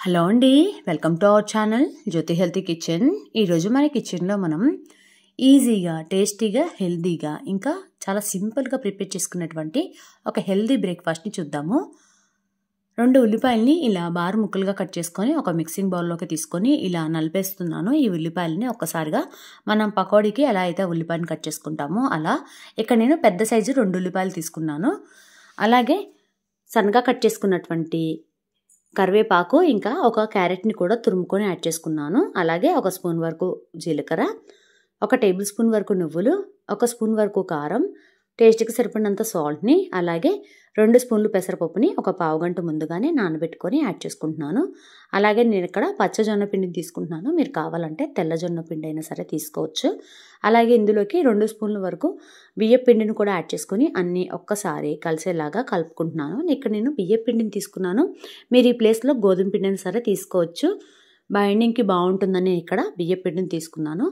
Hello అండి, welcome to our channel Jyothi healthy kitchen. ఈరోజు మన కిచెన్లో మనం ఈజీగా, టేస్టీగా, హెల్తీగా ఇంకా చాలా సింపుల్గా ప్రిపేర్ చేసుకున్నటువంటి ఒక హెల్తీ బ్రేక్ఫాస్ట్ని చూద్దాము. 2 ఉల్లిపాయలని ఇలా బారు ముక్కలుగా కట్ చేసుకొని ఒక మిక్సింగ్ బౌల్లోకి తీసుకొని ఇలా నలిపేస్తున్నాను. ఈ ఉల్లిపాయలని ఒక్కసారిగా మనం పకోడీకి ఎలా అయితే ఉల్లిపాయని కట్ చేసుకుంటామో అలా ఇక్కడ నేను పెద్ద సైజు 2 ఉల్లిపాయలు తీసుకున్నాను. అలాగే సన్నగా కట్ చేసుకున్నటువంటి కరివేపాకు ఇంకా ఒక క్యారెట్ని కూడా తురుముకొని యాడ్ చేసుకున్నాను. అలాగే 1 స్పూన్ వరకు జీలకర్ర, 1 టేబుల్ స్పూన్ వరకు నువ్వులు, 1 స్పూన్ వరకు కారం, టేస్ట్కి సరిపడినంత సాల్ట్ని, అలాగే 2 స్పూన్లు పెసరపప్పుని ఒక పావు గంట ముందుగానే నానబెట్టుకొని యాడ్ చేసుకుంటున్నాను. అలాగే నేను ఇక్కడ పచ్చజొన్న పిండిని తీసుకుంటున్నాను. మీరు కావాలంటే తెల్లజొన్న పిండి అయినా సరే తీసుకోవచ్చు. అలాగే ఇందులోకి 2 స్పూన్ల వరకు బియ్యం పిండిని కూడా యాడ్ చేసుకొని అన్నీ ఒక్కసారి కలిసేలాగా కలుపుకుంటున్నాను. ఇక్కడ నేను బియ్యం పిండిని తీసుకున్నాను. మీరు ఈ ప్లేస్లో గోధుమ పిండిని సరే తీసుకోవచ్చు. బైండింగ్కి బాగుంటుందని ఇక్కడ బియ్యం పిండిని తీసుకున్నాను.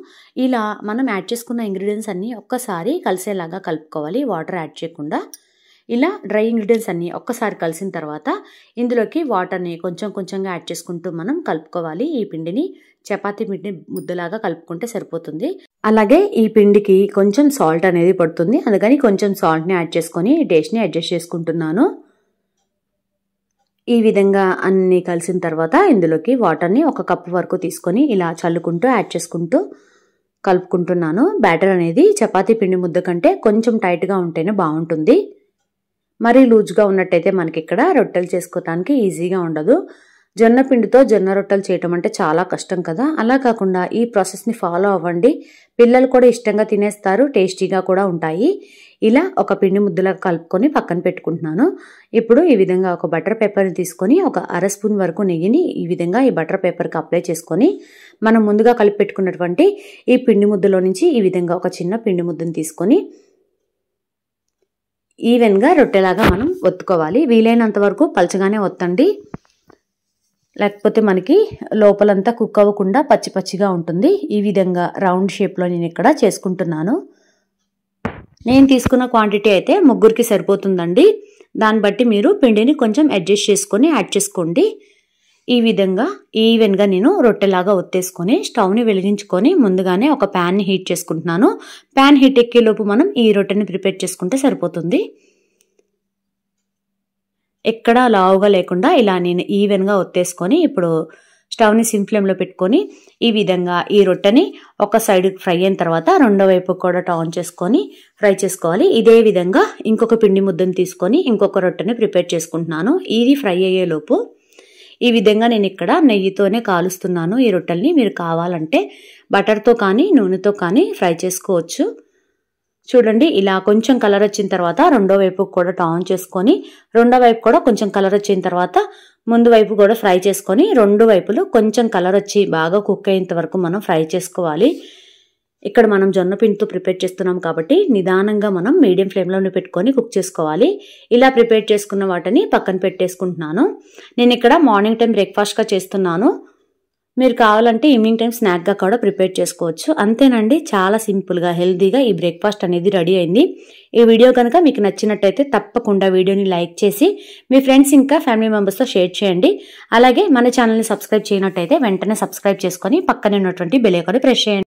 ఇలా మనం యాడ్ చేసుకున్న ఇంగ్రీడియంట్స్ అన్నీ ఒక్కసారి కలిసేలాగా కలుపుకోవాలి, వాటర్ యాడ్ చేయకుండా. ఇలా డ్రై ఇంగ్రీడియంట్స్ అన్నీ ఒక్కసారి కలిసిన తర్వాత ఇందులోకి వాటర్ని కొంచెం కొంచెంగా యాడ్ చేసుకుంటూ మనం కలుపుకోవాలి. ఈ పిండిని చపాతీ పిండి ముద్దలాగా కలుపుకుంటే సరిపోతుంది. అలాగే ఈ పిండికి కొంచెం సాల్ట్ అనేది పడుతుంది, అందుకని కొంచెం సాల్ట్ని యాడ్ చేసుకొని టేస్ట్ని అడ్జస్ట్ చేసుకుంటున్నాను. ఈ విధంగా అన్నీ కలిసిన తర్వాత ఇందులోకి వాటర్ని 1 కప్పు వరకు తీసుకొని ఇలా చల్లుకుంటూ యాడ్ చేసుకుంటూ కలుపుకుంటున్నాను. బ్యాటర్ అనేది చపాతీ పిండి ముద్ద కంటే కొంచెం టైట్గా ఉంటేనే బాగుంటుంది. మరీ లూజ్గా ఉన్నట్టయితే మనకి ఇక్కడ రొట్టెలు చేసుకోవడానికి ఈజీగా ఉండదు. జొన్న పిండితో జొన్న రొట్టెలు చేయటం అంటే చాలా కష్టం కదా. అలా కాకుండా ఈ ప్రాసెస్ని ఫాలో అవ్వండి. పిల్లలు కూడా ఇష్టంగా తినేస్తారు, టేస్టీగా కూడా ఉంటాయి. ఇలా ఒక పిండి ముద్దలాగా కలుపుకొని పక్కన పెట్టుకుంటున్నాను. ఇప్పుడు ఈ విధంగా ఒక బటర్ పేపర్ని తీసుకొని 1/2 స్పూన్ వరకు నెయ్యిని ఈ విధంగా ఈ బటర్ పేపర్కి అప్లై చేసుకొని మనం ముందుగా కలిపి పెట్టుకున్నటువంటి ఈ పిండి ముద్దలో నుంచి ఈ విధంగా ఒక చిన్న పిండి ముద్దను తీసుకొని ఈవెన్గా రొట్టెలాగా మనం ఒత్తుకోవాలి. వీలైనంత వరకు పలచగానే ఒత్తండి, లేకపోతే మనకి లోపలంతా కుక్ అవ్వకుండా పచ్చి పచ్చిగా ఉంటుంది. ఈ విధంగా రౌండ్ షేప్లో నేను ఇక్కడ చేసుకుంటున్నాను. నేను తీసుకున్న క్వాంటిటీ అయితే 3కి సరిపోతుందండి. దాన్ని బట్టి మీరు పిండిని కొంచెం అడ్జస్ట్ చేసుకొని యాడ్ చేసుకోండి. ఈ విధంగా ఈవెన్గా నేను రొట్టెలాగా ఒత్తేసుకొని స్టవ్ని వెలిగించుకొని ముందుగానే ఒక ప్యాన్ని హీట్ చేసుకుంటున్నాను. ప్యాన్ హీట్ ఎక్కేలోపు మనం ఈ రొట్టెని ప్రిపేర్ చేసుకుంటే సరిపోతుంది. ఎక్కడా లావుగా లేకుండా ఇలా నేను ఈవెన్గా ఒత్తేసుకొని ఇప్పుడు స్టవ్ని సిమ్ ఫ్లేమ్లో పెట్టుకొని ఈ విధంగా ఈ రొట్టెని ఒక సైడ్ ఫ్రై అయిన తర్వాత రెండో వైపు కూడా టర్న్ చేసుకొని ఫ్రై చేసుకోవాలి. ఇదే విధంగా ఇంకొక పిండి ముద్దను తీసుకొని ఇంకొక రొట్టెని ప్రిపేర్ చేసుకుంటున్నాను. ఇది ఫ్రై అయ్యేలోపు ఈ విధంగా నేను ఇక్కడ నెయ్యితోనే కాలుస్తున్నాను ఈ రొట్టెల్ని. మీరు కావాలంటే బటర్తో కానీ నూనెతో కానీ ఫ్రై చేసుకోవచ్చు. చూడండి, ఇలా కొంచెం కలర్ వచ్చిన తర్వాత రెండో వైపు కూడా టర్న్ చేసుకొని రెండో వైపు కూడా కొంచెం కలర్ వచ్చిన తర్వాత ముందు వైపు కూడా ఫ్రై చేసుకొని 2 వైపులు కొంచెం కలర్ వచ్చి బాగా కుక్ అయ్యేంత వరకు మనం ఫ్రై చేసుకోవాలి. ఇక్కడ మనం జొన్న పిండితో ప్రిపేర్ చేస్తున్నాం కాబట్టి నిదానంగా మనం మీడియం ఫ్లేమ్లోనే పెట్టుకొని కుక్ చేసుకోవాలి. ఇలా ప్రిపేర్ చేసుకున్న వాటిని పక్కన పెట్టేసుకుంటున్నాను. నేను ఇక్కడ మార్నింగ్ టైం బ్రేక్ఫాస్ట్గా చేస్తున్నాను. మీరు కావాలంటే ఈవినింగ్ టైం స్నాక్గా కూడా ప్రిపేర్ చేసుకోవచ్చు. అంతేనండి, చాలా సింపుల్గా హెల్తీగా ఈ బ్రేక్ఫాస్ట్ అనేది రెడీ అయింది. ఈ వీడియో కనుక మీకు నచ్చినట్టయితే తప్పకుండా వీడియోని లైక్ చేసి మీ ఫ్రెండ్స్ ఇంకా ఫ్యామిలీ మెంబర్స్తో షేర్ చేయండి. అలాగే మన ఛానల్ని సబ్స్క్రైబ్ చేయనట్టయితే వెంటనే సబ్స్క్రైబ్ చేసుకొని పక్కనే ఉన్నటువంటి బెల్ ఐకాన్ని ప్రెస్ చేయండి.